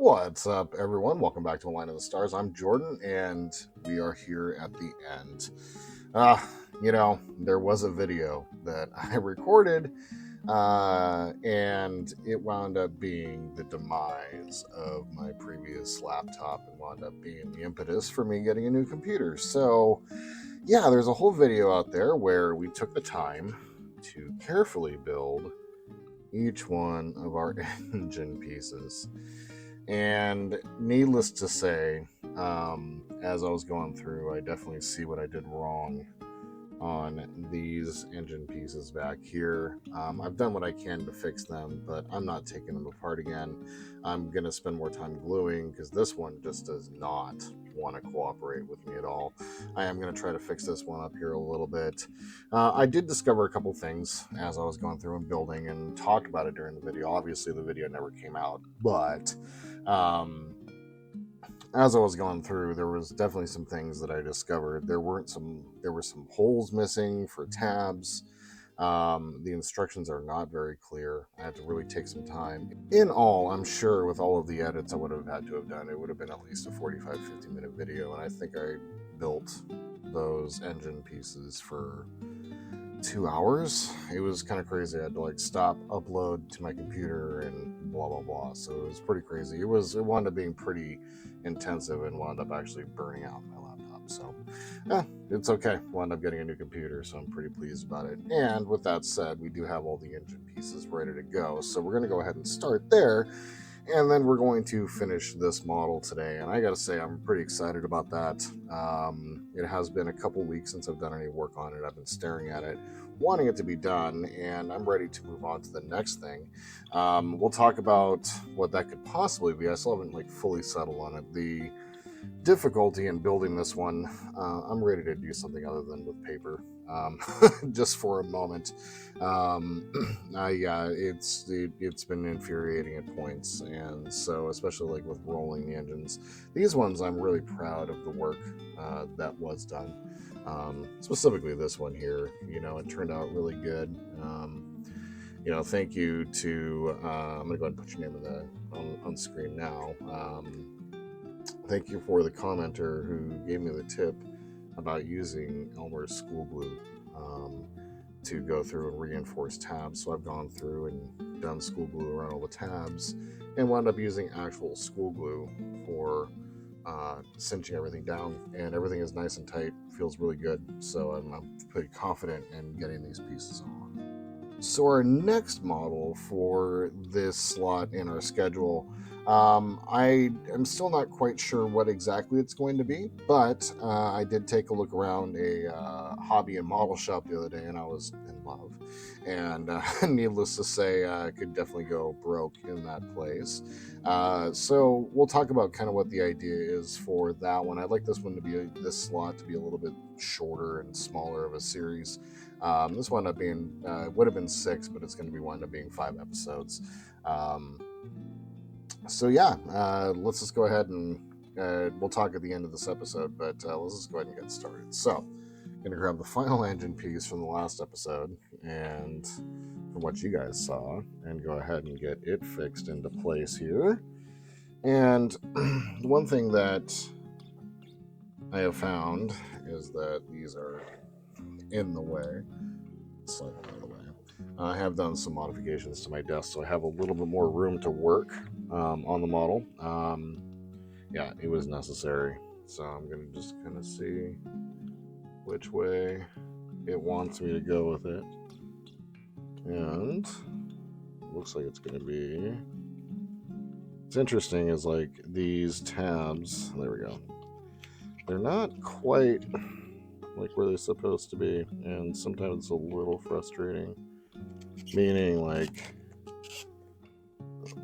What's up, everyone? Welcome back to Align of the Stars. I'm Jordan, and we are here at the end. There was a video that I recorded, and it wound up being the demise of my previous laptop and wound up being the impetus for me getting a new computer. So, yeah, there's a whole video out there where we took the time to carefully build each one of our engine pieces. And needless to say, as I was going through, I definitely see what I did wrong on these engine pieces back here. I've done what I can to fix them, but I'm not taking them apart again. I'm going to spend more time gluing because this one just does not want to cooperate with me at all. I am going to try to fix this one up here a little bit. I did discover a couple things as I was going through and building and talked about it during the video. Obviously, the video never came out, but as I was going through, there was definitely some things that I discovered. There were some holes missing for tabs. The instructions are not very clear. I had to really take some time. In all, I'm sure with all of the edits I would have had to have done, it would have been at least a 45-50 minute video, and I think I built those engine pieces for 2 hours. It was kind of crazy. I had to stop, upload to my computer, and blah blah blah. So it was pretty crazy. It wound up being pretty intensive and wound up actually burning out my laptop. So it's okay. Wound up getting a new computer, so I'm pretty pleased about it. And with that said, we do have all the engine pieces ready to go. So we're going to go ahead and start there. And then we're going to finish this model today. And I got to say, I'm pretty excited about that. It has been a couple weeks since I've done any work on it. I've been staring at it, wanting it to be done, and I'm ready to move on to the next thing. We'll talk about what that could possibly be. I still haven't fully settled on it. The difficulty in building this one, I'm ready to do something other than with paper, just for a moment. It's been infuriating at points, and so especially with rolling the engines, these ones I'm really proud of the work that was done. Specifically this one here, it turned out really good. Thank you to I'm gonna go ahead and put your name on screen now. Thank you for the commenter who gave me the tip about using Elmer's school glue to go through and reinforce tabs. So I've gone through and done school glue around all the tabs and wound up using actual school glue for cinching everything down, and everything is nice and tight, feels really good. So I'm pretty confident in getting these pieces on. So our next model for this slot in our schedule, I am still not quite sure what exactly it's going to be, but I did take a look around a hobby and model shop the other day, and I was in love. And needless to say, I could definitely go broke in that place. So we'll talk about kind of what the idea is for that one. I'd like this one to be this slot to be a little bit shorter and smaller of a series. This wound up being would have been 6, but it's going to be wound up being 5 episodes. So yeah, let's just go ahead and we'll talk at the end of this episode, but let's just go ahead and get started. So I'm going to grab the final engine piece from the last episode and from what you guys saw and go ahead and get it fixed into place here. And the one thing that I have found is that these are in the way, slightly in the way. I have done some modifications to my desk, so I have a little bit more room to work on the model. Yeah, it was necessary. So I'm going to just kind of see which way it wants me to go with it. And it looks like it's going to be... What's interesting is these tabs, there we go. They're not quite where they're supposed to be, and sometimes it's a little frustrating. Meaning,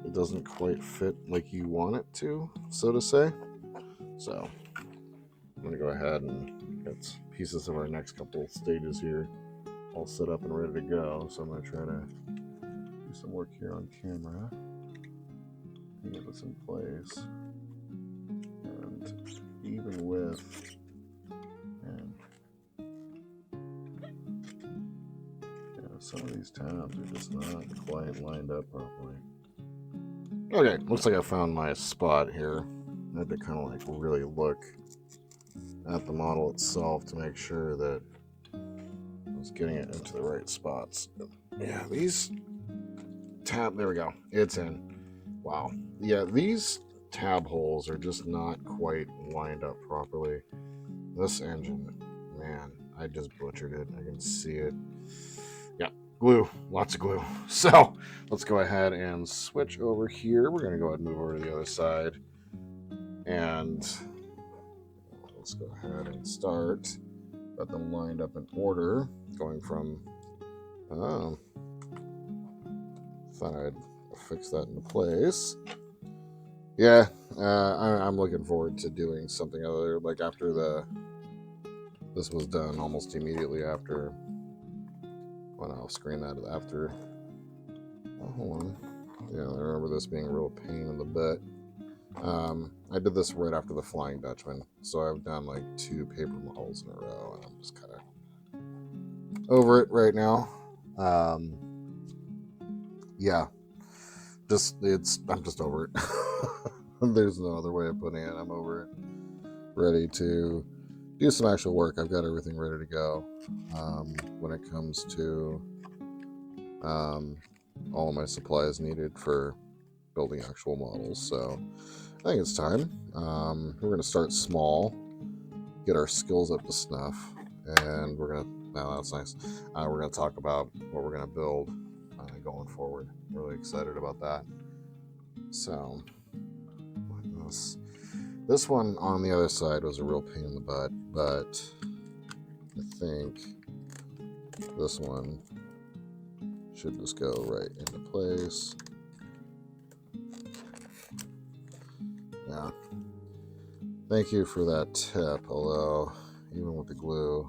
it doesn't quite fit like you want it to, so to say. So, I'm going to go ahead and get pieces of our next couple stages here all set up and ready to go. So, I'm going to try to do some work here on camera and get this in place. And even with... some of these tabs are just not quite lined up properly. Okay, looks like I found my spot here. I had to kind of like really look at the model itself to make sure that I was getting it into the right spots. Yeah, these there we go. It's in. Wow. Yeah, these tab holes are just not quite lined up properly. This engine, man, I just butchered it. I can see it. Yeah, glue, lots of glue. So let's go ahead and switch over here. We're going to go ahead and move over to the other side. And let's go ahead and start. Got them lined up in order, going from, thought I'd fix that into place. Yeah, I'm looking forward to doing something other, like after this was done almost immediately after, well, I'll screen that after, hold on. Yeah, I remember this being a real pain in the butt. I did this right after the Flying Dutchman, so I've done like 2 paper models in a row, and I'm just kind of over it right now. Yeah, I'm just over it. There's no other way of putting it. I'm over it. Ready to do some actual work. I've got everything ready to go. When it comes to all of my supplies needed for building actual models, so I think it's time. We're going to start small, get our skills up to snuff, and that's nice. We're going to talk about what we're going to build going forward. Really excited about that. So, this one on the other side was a real pain in the butt, but I think this one should just go right into place. Yeah. Thank you for that tip, although even with the glue,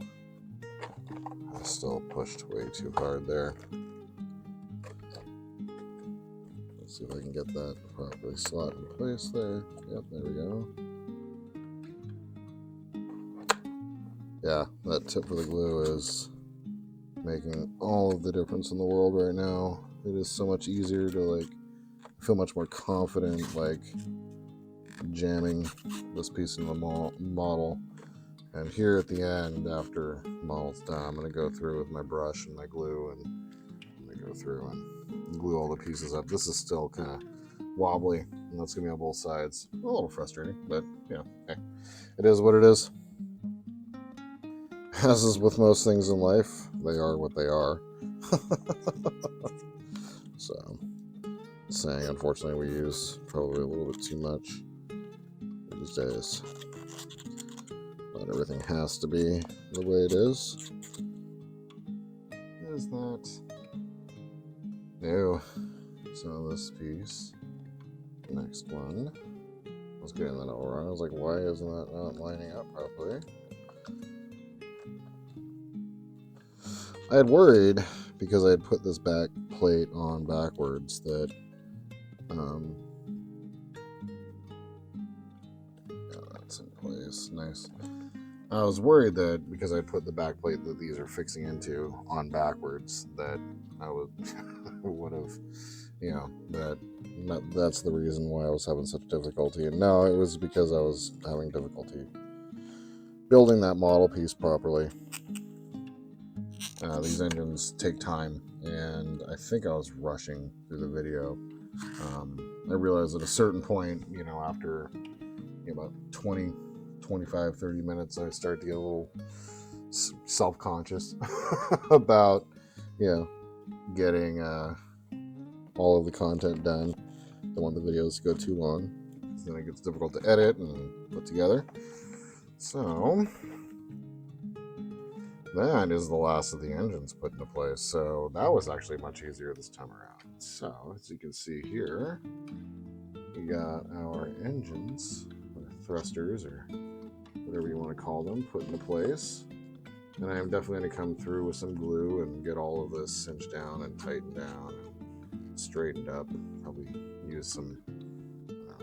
I still pushed way too hard there. Let's see if I can get that properly slot in place there. Yep, there we go. Yeah, that tip for the glue is making all of the difference in the world right now. It is so much easier to feel much more confident jamming this piece in the model. And here at the end, after the model's done, I'm going to go through with my brush and my glue, and I'm going to go through and glue all the pieces up. This is still kind of wobbly, and that's going to be on both sides. A little frustrating, but hey, it is what it is. As is with most things in life, they are what they are. So, saying, unfortunately, we use probably a little bit too much these days. Not everything has to be the way it is. Is that? No. So this piece, next one. I was getting that all wrong. I was like, why isn't that not lining up properly? I had worried because I had put this back plate on backwards that yeah, that's in place. Nice. I was worried that because I put the back plate that these are fixing into on backwards, that I would have, that's the reason why I was having such difficulty. And no, it was because I was having difficulty building that model piece properly. These engines take time, and I think I was rushing through the video. I realized at a certain point, after about 20, 25, 30 minutes, I start to get a little self-conscious about, getting all of the content done. Don't want the videos to go too long, because then it gets difficult to edit and put together. So that is the last of the engines put into place. So that was actually much easier this time around. So as you can see here, we got our engines, or thrusters, or whatever you want to call them, put into place. And I'm definitely going to come through with some glue and get all of this cinched down and tightened down and straightened up. Probably use some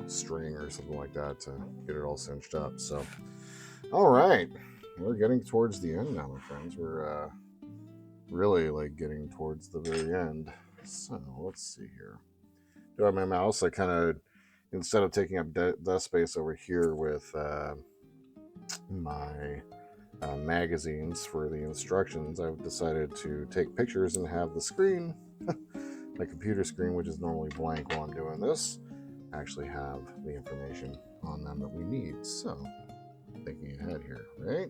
string or something like that to get it all cinched up. So, all right. We're getting towards the end now, my friends. We're really getting towards the very end. So let's see here. on my mouse, I kind of, instead of taking up desk space over here with my magazines for the instructions, I've decided to take pictures and have the screen, my computer screen, which is normally blank while I'm doing this, actually have the information on them that we need. So, thinking ahead here, right?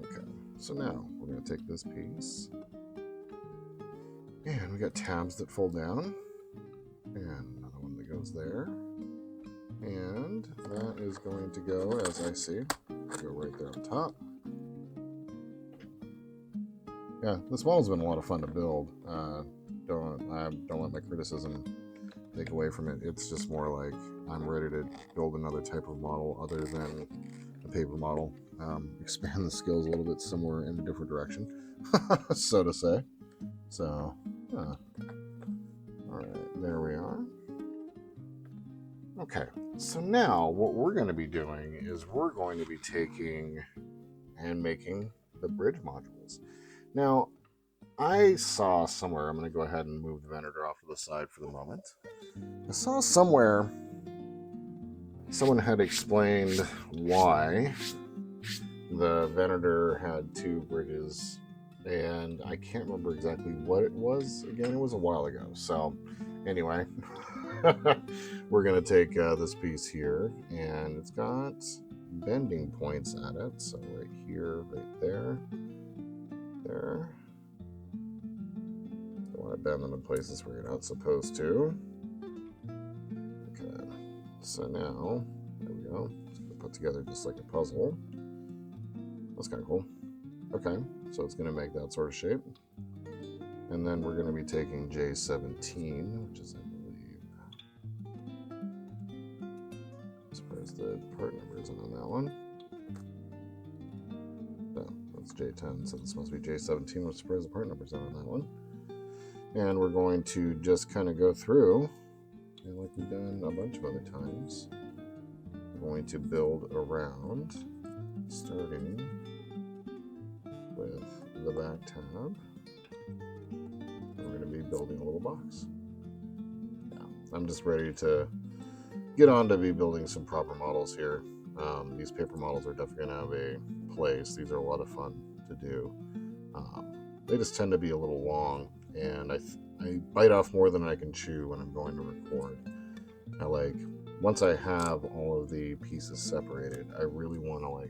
Okay, so now we're going to take this piece, and we got tabs that fold down, and another one that goes there, and that is going to go, as I see, go right there on top. Yeah, this model's been a lot of fun to build. Don't let my criticism take away from it. It's just more like I'm ready to build another type of model other than a paper model. Expand the skills a little bit somewhere in a different direction, so to say. So, all right, there we are. Okay, so now what we're going to be doing is we're going to be taking and making the bridge modules. Now, I saw somewhere, I'm going to go ahead and move the Venator off to the side for the moment. I saw somewhere someone had explained why the Venator had two bridges, and I can't remember exactly what it was. Again, it was a while ago. So anyway, we're going to take this piece here, and it's got bending points at it. So right here, right there, there. Don't want to bend them in places where you're not supposed to. Okay, so now, there we go. It's going to put together just like a puzzle. That's kind of cool. Okay, so it's going to make that sort of shape. And then we're going to be taking J17, which is, I believe, as far as the part number isn't on that one. No, that's J10, so this must be J17, which, surprise, the part number isn't on that one. And we're going to just kind of go through, and like we've done a bunch of other times, we're going to build around, starting with the back tab. We're going to be building a little box. Yeah, I'm just ready to get on to be building some proper models here. These paper models are definitely going to have a place. These are a lot of fun to do. They just tend to be a little long, and I bite off more than I can chew when I'm going to record. Once I have all of the pieces separated, I really want to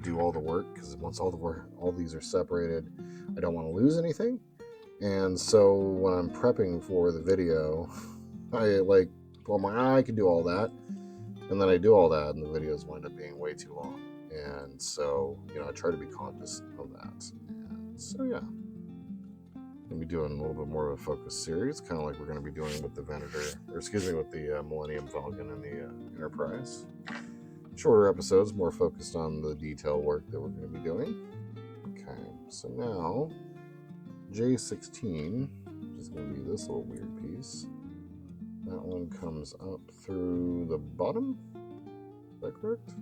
do all the work, because once all these are separated, I don't want to lose anything. And so when I'm prepping for the video, I can do all that, and then I do all that, and the videos wind up being way too long. And so, I try to be conscious of that. And so, yeah. Going to be doing a little bit more of a focused series, kind of like we're going to be doing with the Venator, with the Millennium Falcon and the Enterprise. Shorter episodes, more focused on the detail work that we're going to be doing. Okay, so now J16, which is going to be this little weird piece. That one comes up through the bottom. Is that correct?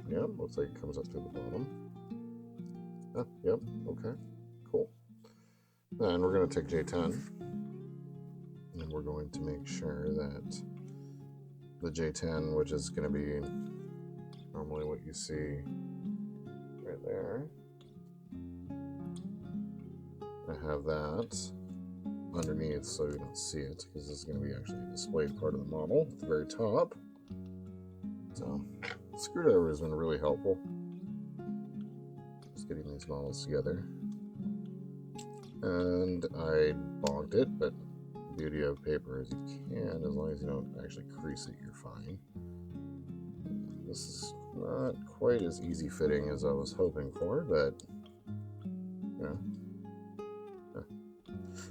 Yep, looks like it comes up through the bottom. Yep, okay. Cool. And we're going to take J10, and we're going to make sure that the J10, which is going to be normally what you see right there, I have that underneath so you don't see it, because this is going to be actually a displayed part of the model at the very top. So the screwdriver has been really helpful just getting these models together. And I bonked it, but the beauty of paper is you can, as long as you don't actually crease it, you're fine. This is not quite as easy fitting as I was hoping for, but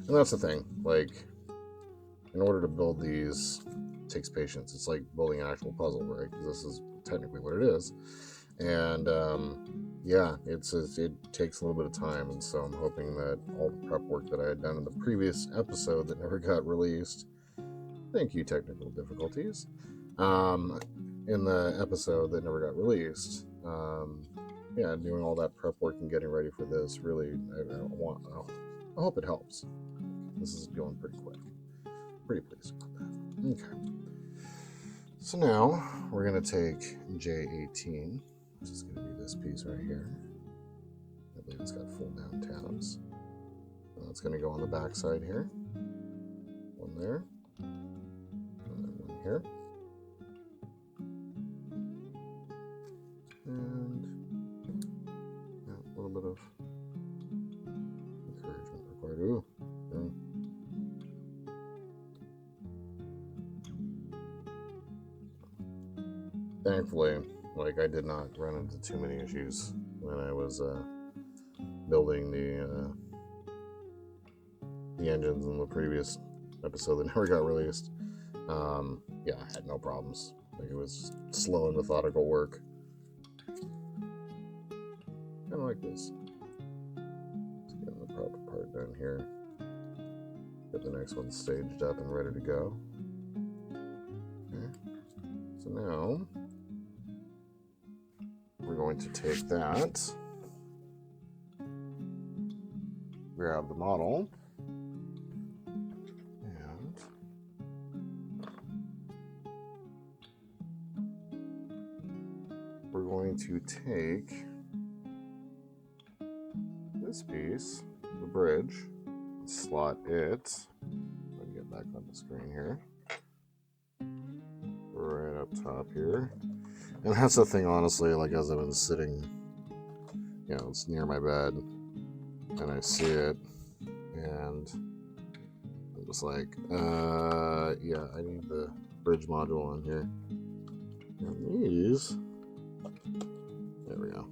and that's the thing, in order to build these, it takes patience. It's like building an actual puzzle, right? Because this is technically what it is. And it takes a little bit of time, and so I'm hoping that all the prep work that I had done in the previous episode that never got released, thank you, technical difficulties, in the episode that never got released, doing all that prep work and getting ready for this, really, I hope it helps. This is going pretty quick. pretty pleased about that. Okay. So now we're going to take J18, which is going to be this piece right here. I believe it's got full down tabs. That's going to go on the back side here. One there. And then one here. And yeah, a little bit of encouragement required. Ooh. Yeah. Thankfully, like, I did not run into too many issues when I was building the engines in the previous episode that never got released. Yeah, I had no problems. Like, it was just slow and methodical work. Kind of like this. Let's get the proper part down here. Get the next one staged up and ready to go. Okay. So now we're going to take that, grab the model, and we're going to take this piece, the bridge, and slot it. Let me get back on the screen here. Right up top here. And that's the thing, honestly, like, as I've been sitting, you know, it's near my bed, and I see it, and I'm just like, yeah, I need the bridge module on here. And these, there we go.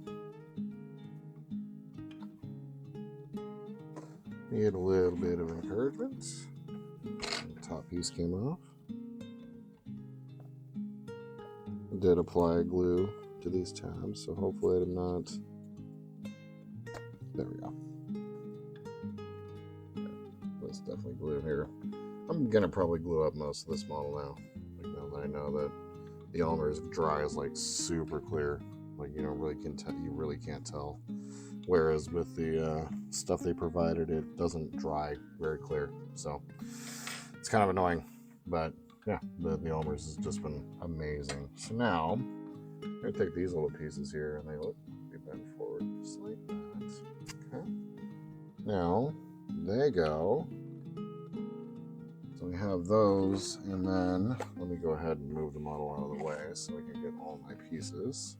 Need a little bit of encouragement. The top piece came off. Did apply glue to these tabs, so hopefully I did not. There we go. Okay. There's definitely glue here. I'm gonna probably glue up most of this model now. Like, now that I know that the Elmer's dry is like super clear, like, you don't really can tell. You really can't tell. Whereas with the stuff they provided, it doesn't dry very clear, so it's kind of annoying, but. Yeah, the Elmer's has just been amazing. So now, I'm going to take these little pieces here, and they look to be bent forward just like that. Okay. Now, they go. So we have those, and then let me go ahead and move the model out of the way so I can get all my pieces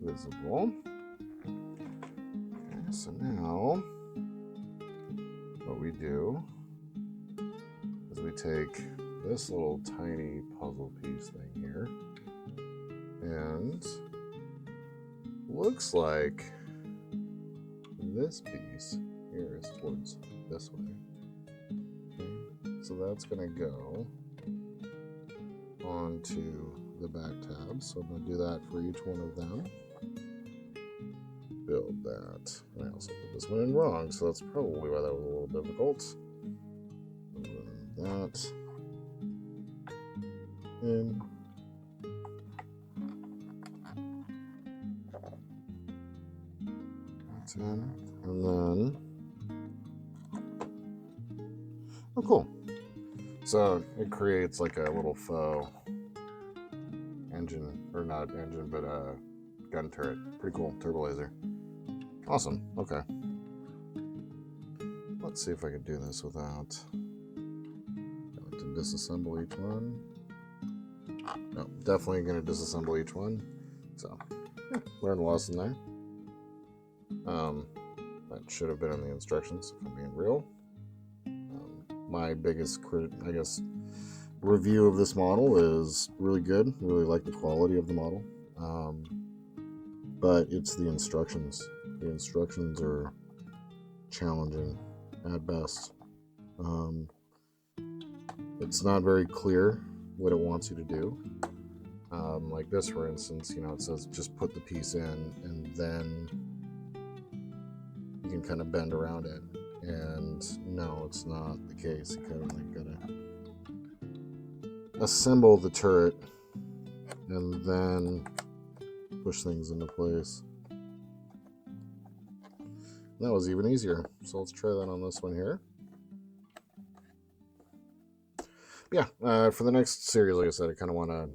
visible. Okay, so now, what we do is we take this little tiny puzzle piece thing here, and looks like this piece here is towards this way. Okay. So that's going to go onto the back tab. So I'm going to do that for each one of them. Build that. And I also put this one in wrong, so that's probably why that was a little difficult. That in. That's in. And then, oh, cool. So it creates like a little faux engine, or not engine, but a gun turret. Pretty cool. Turbo laser. Awesome. Okay. Let's see if I can do this without. To disassemble each one. No, definitely going to disassemble each one. So, yeah, learn a lesson there. That should have been in the instructions, if I'm being real. My biggest, I guess, review of this model is really good. Really like the quality of the model. But it's the instructions. The instructions are challenging at best. It's not very clear what it wants you to do. Like this, for instance, you know, it says just put the piece in, and then you can kind of bend around it. And no, it's not the case. You kind of like gotta assemble the turret and then push things into place. That was even easier. So let's try that on this one here. yeah, for the next series, like I said, I kind of want to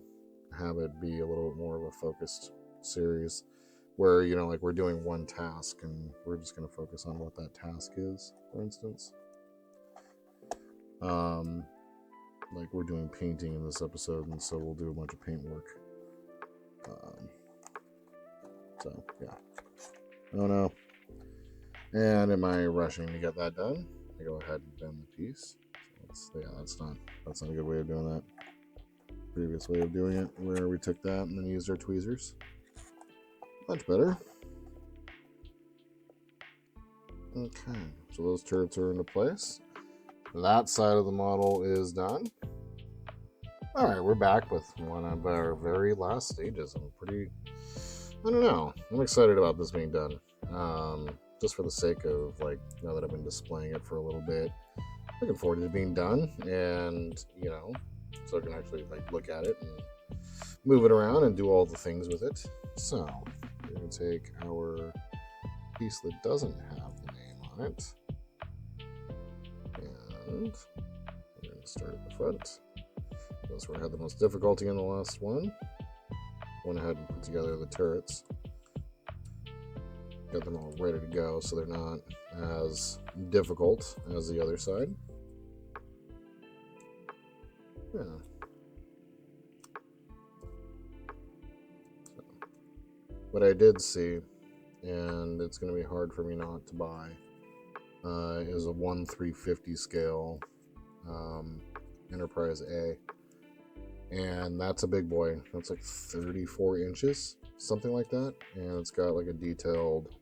have it be a little bit more of a focused series where, like we're doing one task and we're just going to focus on what that task is, for instance. Like we're doing painting in this episode, and so we'll do a bunch of paint work. So, yeah. Oh no. And am I rushing to get that done? I go ahead and bend the piece. So that's not a good way of doing that. Previous way of doing it, where we took that and then used our tweezers. Much better. Okay, so those turrets are into place. That side of the model is done. Alright, we're back with one of our very last stages. I don't know. I'm excited about this being done. Just for the sake of, like, now that I've been displaying it for a little bit, looking forward to it being done, and, so I can actually, like, look at it and move it around and do all the things with it. So, we're going to take our piece that doesn't have the name on it, and we're going to start at the front. That's where I had the most difficulty in the last one. Went ahead and put together the turrets. Got them all ready to go, so they're not as difficult as the other side. Yeah. So, what I did see, and it's going to be hard for me not to buy, is a 1/350 scale Enterprise A. And that's a big boy. That's like 34 inches, something like that. And it's got like a detailed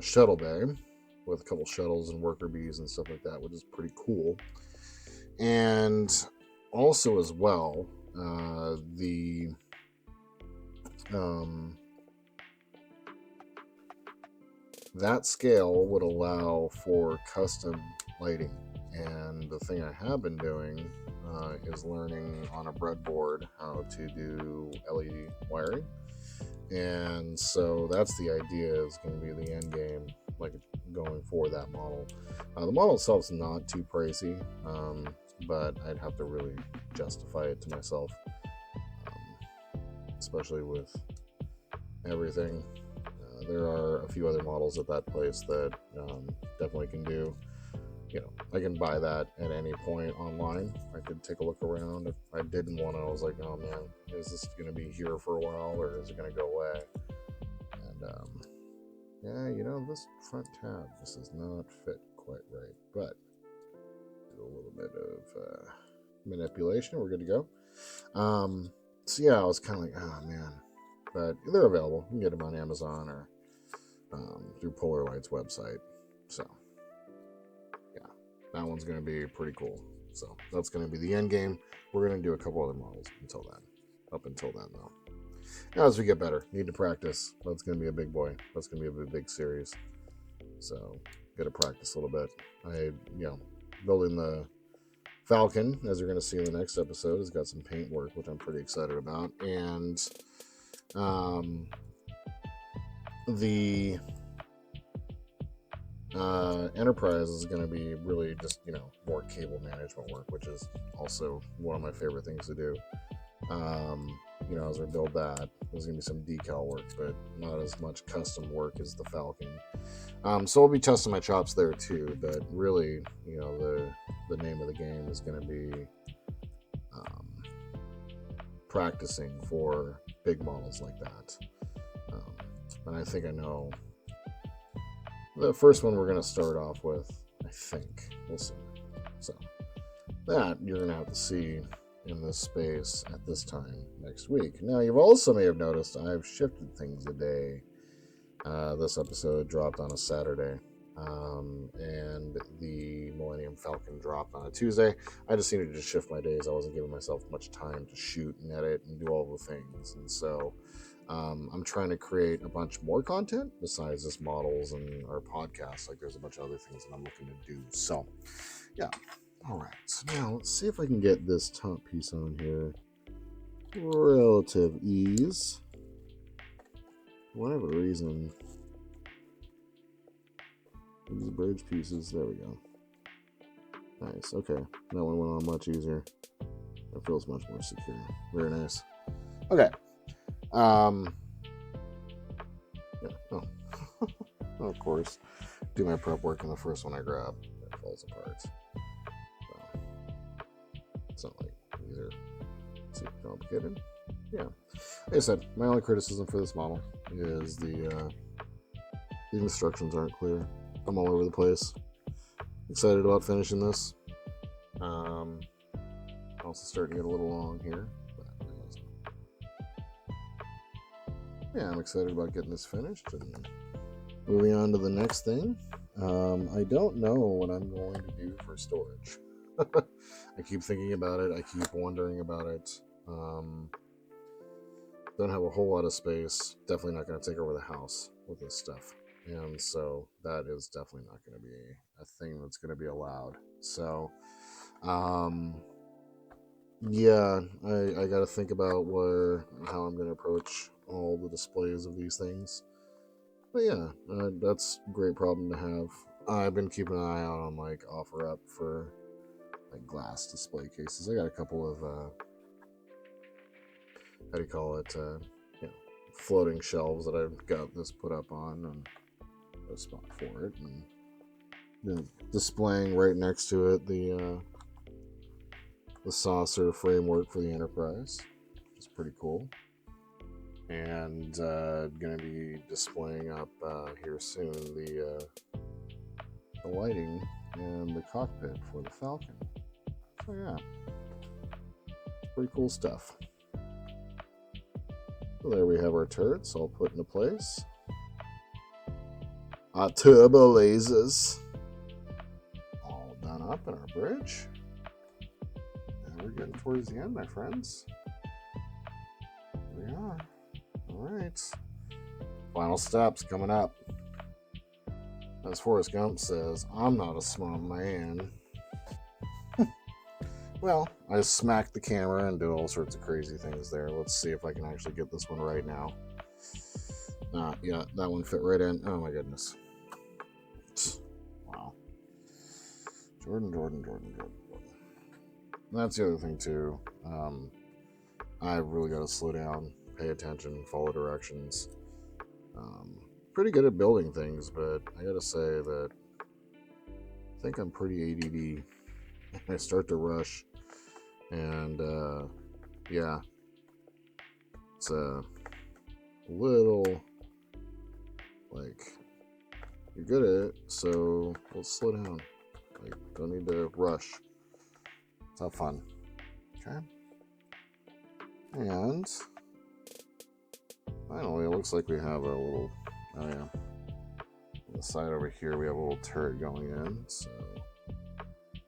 shuttle bay with a couple shuttles and worker bees and stuff like that, which is pretty cool. And also, as well, that scale would allow for custom lighting. And the thing I have been doing is learning on a breadboard how to do LED wiring. And so that's the idea, is going to be the end game, like going for that model. The model itself is not too pricey, but I'd have to really justify it to myself, especially with everything. There are a few other models at that place that definitely can do. I can buy that at any point online. I could take a look around. If I didn't want to, I was like, oh man, is this going to be here for a while, or is it going to go away? And this front tab, this does not fit quite right, but do a little bit of manipulation. We're good to go. So yeah, I was kind of like, oh man, but they're available. You can get them on Amazon or through Polar Light's website. So that one's going to be pretty cool. So that's going to be the end game. We're going to do a couple other models up until then though. Now, as we get better, need to practice. That's going to be a big boy. That's going to be a big series. So got to practice a little bit. Building the Falcon, as you're going to see in the next episode, has got some paint work, which I'm pretty excited about. And the Enterprise is going to be really just, more cable management work, which is also one of my favorite things to do. As we build that, there's going to be some decal work, but not as much custom work as the Falcon. So I'll be testing my chops there too, but really, the name of the game is going to be practicing for big models like that. And I think I know the first one we're going to start off with. I think. We'll see. So that you're going to have to see in this space at this time next week. Now, you've also may have noticed I've shifted things a day. This episode dropped on a Saturday, and the Millennium Falcon dropped on a Tuesday. I just needed to shift my days. I wasn't giving myself much time to shoot and edit and do all the things, and so I'm trying to create a bunch more content besides just models and our podcast. Like, there's a bunch of other things that I'm looking to do. So, yeah. All right. So now let's see if I can get this top piece on here. Relative ease. For whatever reason, these bridge pieces. There we go. Nice. Okay, that one went on much easier. It feels much more secure. Very nice. Okay. Yeah. Oh. Of course. Do my prep work, and the first one I grab, it falls apart. So, it's not like these are super complicated. Yeah. Like I said, my only criticism for this model is the instructions aren't clear. I'm all over the place. Excited about finishing this. Also starting to get a little long here. But yeah, I'm excited about getting this finished and moving on to the next thing. I don't know what I'm going to do for storage. I keep thinking about it. I keep wondering about it. Don't have a whole lot of space. Definitely not going to take over the house with this stuff. And so that is definitely not going to be a thing that's going to be allowed. So, yeah, I got to think about how I'm going to approach all the displays of these things. But yeah, that's a great problem to have. I've been keeping an eye out on like OfferUp for like glass display cases. I got a couple of how do you call it? Floating shelves that I've got this put up on, and a spot for it, and then displaying right next to it the saucer framework for the Enterprise. It's pretty cool. And going to be displaying up here soon the lighting and the cockpit for the Falcon. So yeah, pretty cool stuff. So there we have our turrets all put into place. Our turbo lasers all done up in our bridge. And we're getting towards the end, my friends. Here we are. All right. Final steps coming up. As Forrest Gump says, I'm not a smart man. Well, I smacked the camera and did all sorts of crazy things there. Let's see if I can actually get this one right now. Yeah, that one fit right in. Oh my goodness. Wow. Jordan. That's the other thing too. I've really got to slow down, pay attention, follow directions. Pretty good at building things, but I gotta say that I think I'm pretty ADD. I start to rush, and yeah, it's a little like you're good at it, so let's slow down. Like, don't need to rush. Let's have fun. Okay. And finally, it looks like we have a little. Oh yeah. On the side over here, we have a little turret going in, so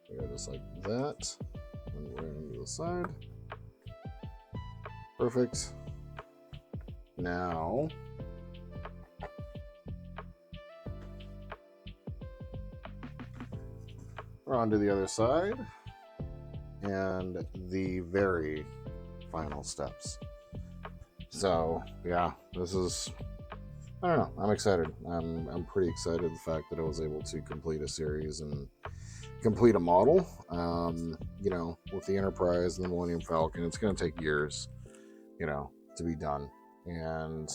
we go just like that, and right into the side. Perfect. Now, we're on to the other side, and the very final steps. So yeah, this is. I don't know. I'm excited. I'm pretty excited the fact that I was able to complete a series and complete a model. With the Enterprise and the Millennium Falcon, it's going to take years, to be done. And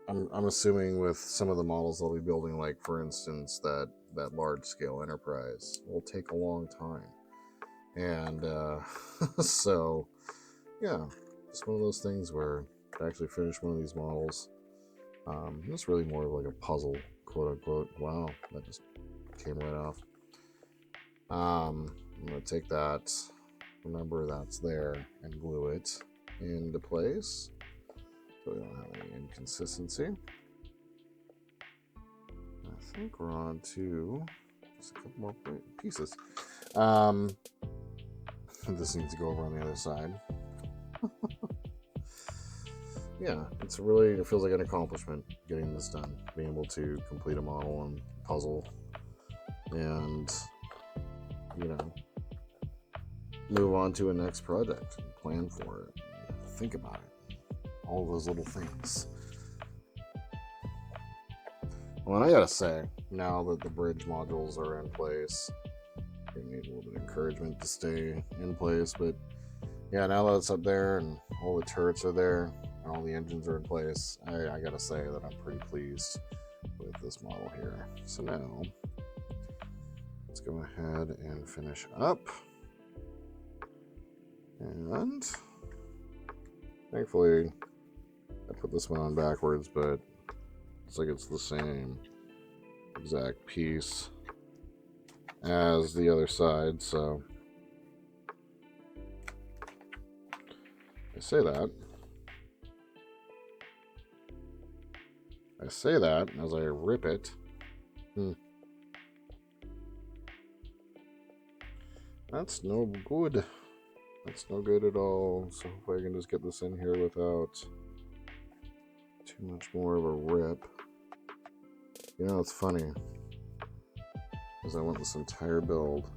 I'm assuming with some of the models I'll be building, like for instance that large scale Enterprise, will take a long time. And so yeah, it's one of those things where to actually finish one of these models, it's really more of like a puzzle, quote unquote. Wow, that just came right off. I'm gonna take that, remember that's there, and glue it into place so we don't have any inconsistency. I think we're on to just a couple more pieces. This needs to go over on the other side. Yeah, it feels like an accomplishment getting this done, being able to complete a model and puzzle and move on to a next project and plan for it, think about it, all those little things. Well, I gotta say, now that the bridge modules are in place, we need a little bit of encouragement to stay in place. But yeah, now that it's up there and all the turrets are there and all the engines are in place, I gotta say that I'm pretty pleased with this model here. So now, let's go ahead and finish up. And thankfully, I put this one on backwards, but it's like it's the same exact piece as the other side, so I say that as I rip it. That's no good. That's no good at all. So hopefully I can just get this in here without too much more of a rip. You know, it's funny, because I went this entire build.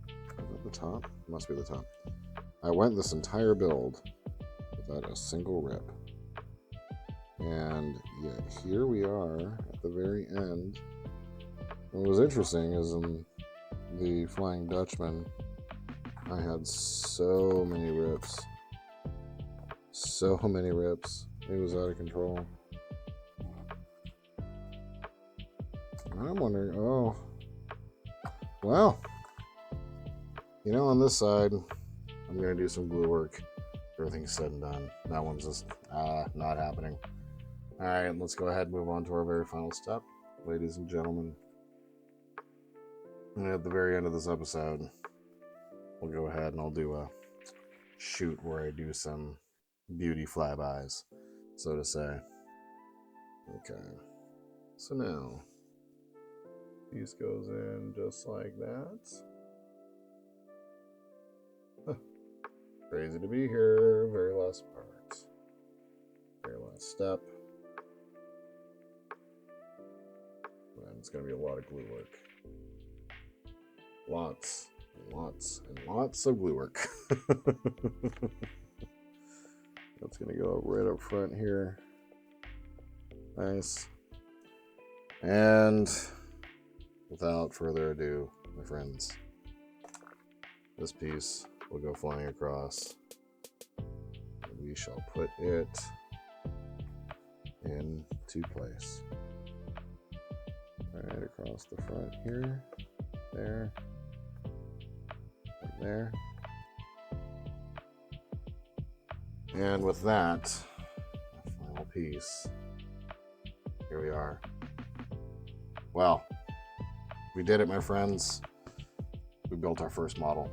Is that the top? Must be the top. I went this entire build without a single rip. And yet here we are at the very end. And what was interesting is in the Flying Dutchman, I had so many rips. So many rips. It was out of control. And I'm wondering, oh, well, you know, on this side, I'm going to do some glue work. Everything's said and done. That one's just not happening. All right, let's go ahead and move on to our very final step, ladies and gentlemen. And at the very end of this episode, we'll go ahead and I'll do a shoot where I do some beauty flybys, so to say. Okay, so now piece goes in just like that. Crazy to be here. Very last part. Very last step. And it's going to be a lot of glue work. Lots and lots and lots of glue work. That's going to go right up front here. Nice. And without further ado, my friends, this piece will go flying across. We shall put it into place. Right across the front here, there, and there. And with that final piece, here we are. Well, we did it, my friends. We built our first model.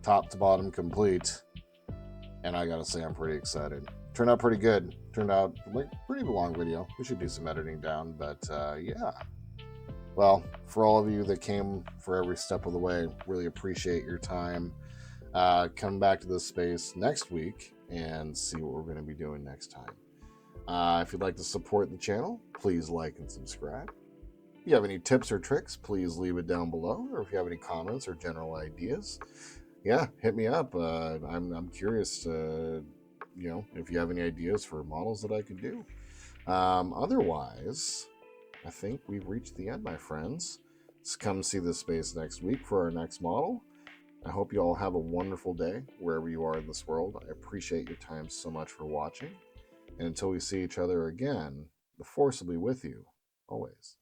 Top to bottom complete. And I gotta say, I'm pretty excited. Turned out pretty good. Turned out like pretty long video. We should do some editing down, but yeah. Well, for all of you that came for every step of the way, really appreciate your time. Come back to this space next week and see what we're going to be doing next time. If you'd like to support the channel, please like and subscribe. If you have any tips or tricks, please leave it down below. Or if you have any comments or general ideas, yeah, hit me up. I'm curious to, if you have any ideas for models that I could do. Otherwise, I think we've reached the end, my friends. Let's come see this space next week for our next model. I hope you all have a wonderful day wherever you are in this world. I appreciate your time so much for watching. And until we see each other again, the Force will be with you always.